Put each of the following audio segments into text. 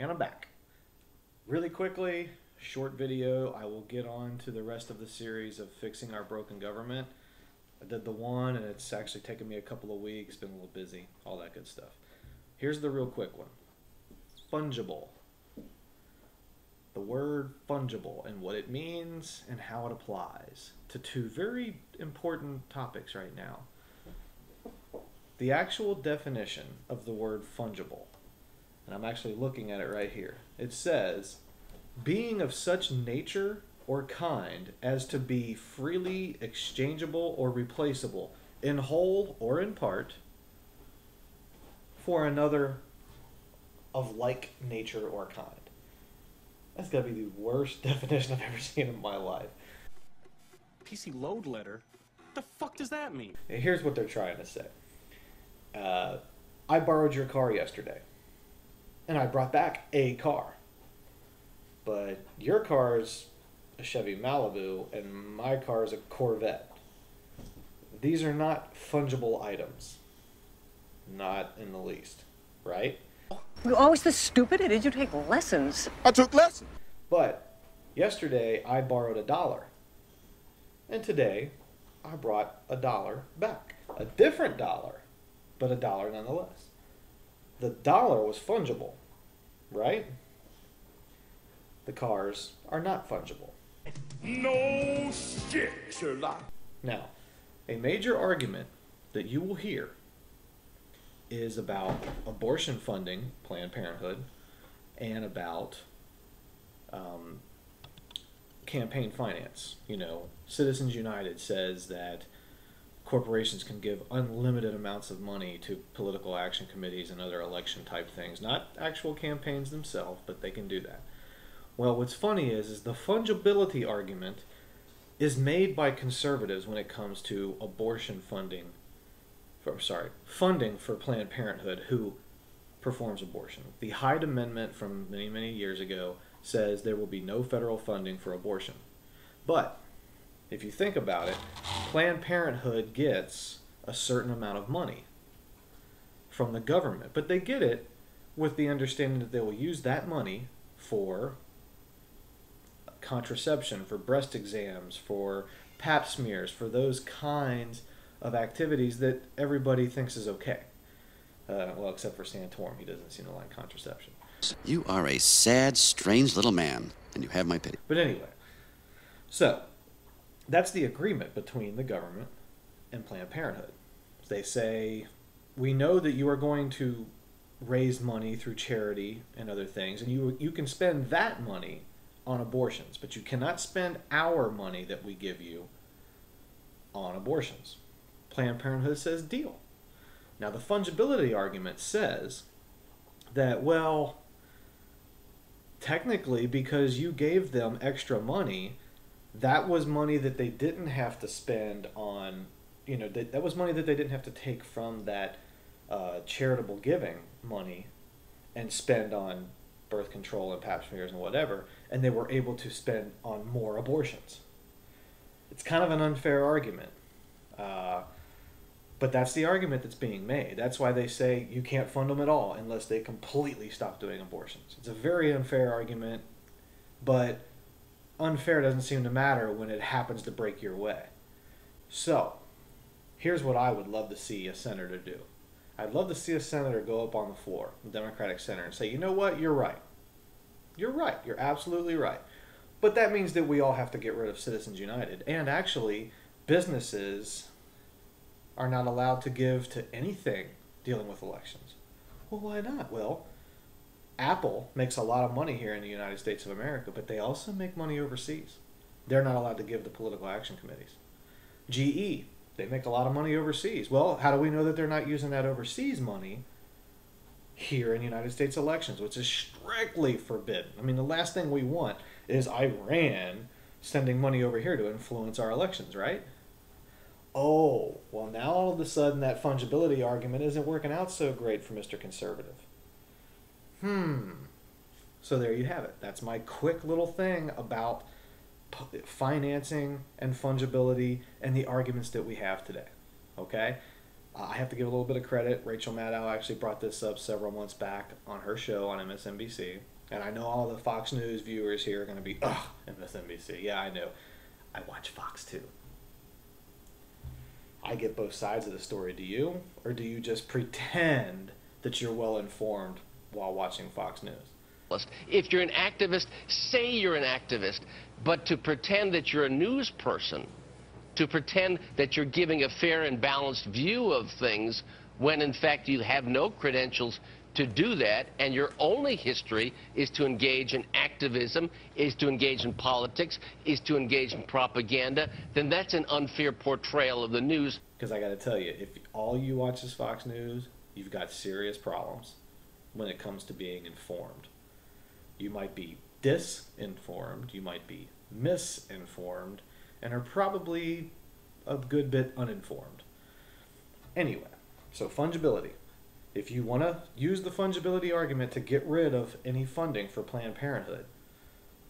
And I'm back. Really quickly, short video, I will get on to the rest of the series of fixing our broken government. I did the one, and it's actually taken me a couple of weeks, been a little busy, all that good stuff. Here's the real quick one. Fungible. The word fungible and what it means and how it applies to two very important topics right now. The actual definition of the word fungible, and I'm actually looking at it right here. It says, being of such nature or kind as to be freely exchangeable or replaceable in whole or in part for another of like nature or kind. That's got to be the worst definition I've ever seen in my life. PC load letter? What the fuck does that mean? And here's what they're trying to say. I borrowed your car yesterday, and I brought back a car. But your car's a Chevy Malibu, and my car's a Corvette. These are not fungible items. Not in the least, right? You're always this stupid? Did you take lessons? I took lessons. But yesterday I borrowed $1. And today I brought $1 back. A different dollar, but $1 nonetheless. The dollar was fungible, right? The cars are not fungible. No shit, Sherlock. Now, a major argument that you will hear is about abortion funding, Planned Parenthood, and about campaign finance. You know, Citizens United says that corporations can give unlimited amounts of money to political action committees and other election type things. Not actual campaigns themselves, but they can do that. Well, what's funny is the fungibility argument is made by conservatives when it comes to abortion funding. Funding for Planned Parenthood, who performs abortion. The Hyde Amendment from many, many years ago says there will be no federal funding for abortion. But if you think about it, Planned Parenthood gets a certain amount of money from the government, but they get it with the understanding that they will use that money for contraception, for breast exams, for pap smears, for those kinds of activities that everybody thinks is okay. Well, except for Santorum. He doesn't seem to like contraception. You are a sad, strange little man, and you have my pity. But anyway, so that's the agreement between the government and Planned Parenthood. They say, we know that you are going to raise money through charity and other things, and you can spend that money on abortions, but you cannot spend our money that we give you on abortions. Planned Parenthood says deal. Now the fungibility argument says that, well, technically because you gave them extra money, that was money that they didn't have to spend on, you know, that was money that they didn't have to take from that charitable giving money and spend on birth control and pap smears and whatever, and they were able to spend on more abortions. It's kind of an unfair argument. But that's the argument that's being made. That's why they say you can't fund them at all unless they completely stop doing abortions. It's a very unfair argument, but unfair doesn't seem to matter when it happens to break your way. So, here's what I would love to see a senator do. I'd love to see a senator go up on the floor, the Democratic senator, and say, you know what, you're right. You're right. You're absolutely right. But that means that we all have to get rid of Citizens United. And actually, businesses are not allowed to give to anything dealing with elections. Well, why not? Well, Apple makes a lot of money here in the United States of America, but they also make money overseas. They're not allowed to give to political action committees. GE, they make a lot of money overseas. Well, how do we know that they're not using that overseas money here in United States elections, which is strictly forbidden? I mean, the last thing we want is Iran sending money over here to influence our elections, right? Oh, well, now all of a sudden that fungibility argument isn't working out so great for Mr. Conservative. So there you have it. That's my quick little thing about financing and fungibility and the arguments that we have today. Okay? I have to give a little bit of credit. Rachel Maddow actually brought this up several months back on her show on MSNBC. And I know all the Fox News viewers here are going to be, ugh, MSNBC. Yeah, I know. I watch Fox too. I get both sides of the story. Do you? Or do you just pretend that you're well informed while watching Fox News? If you're an activist, say you're an activist, but to pretend that you're a news person, to pretend that you're giving a fair and balanced view of things when in fact you have no credentials to do that, and your only history is to engage in activism, is to engage in politics, is to engage in propaganda, then that's an unfair portrayal of the news. Because I got to tell you, if all you watch is Fox News, you've got serious problems when it comes to being informed. You might be disinformed, you might be misinformed, and are probably a good bit uninformed. Anyway, so fungibility. If you want to use the fungibility argument to get rid of any funding for Planned Parenthood,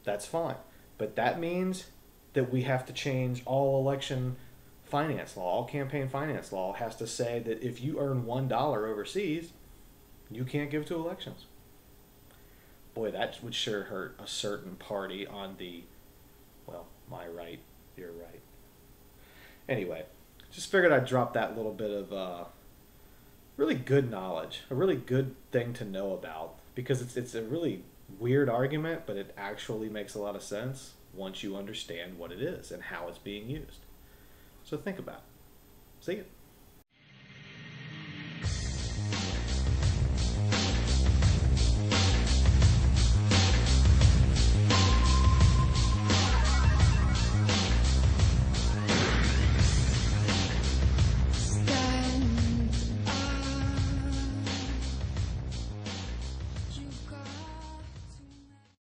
that's fine. But that means that we have to change all election finance law, all campaign finance law has to say that if you earn $1 overseas, you can't give to elections. Boy, that would sure hurt a certain party on the, well, my right, your right. Anyway, just figured I'd drop that little bit of really good knowledge, a really good thing to know about, because it's a really weird argument, but it actually makes a lot of sense once you understand what it is and how it's being used. So think about it. See you.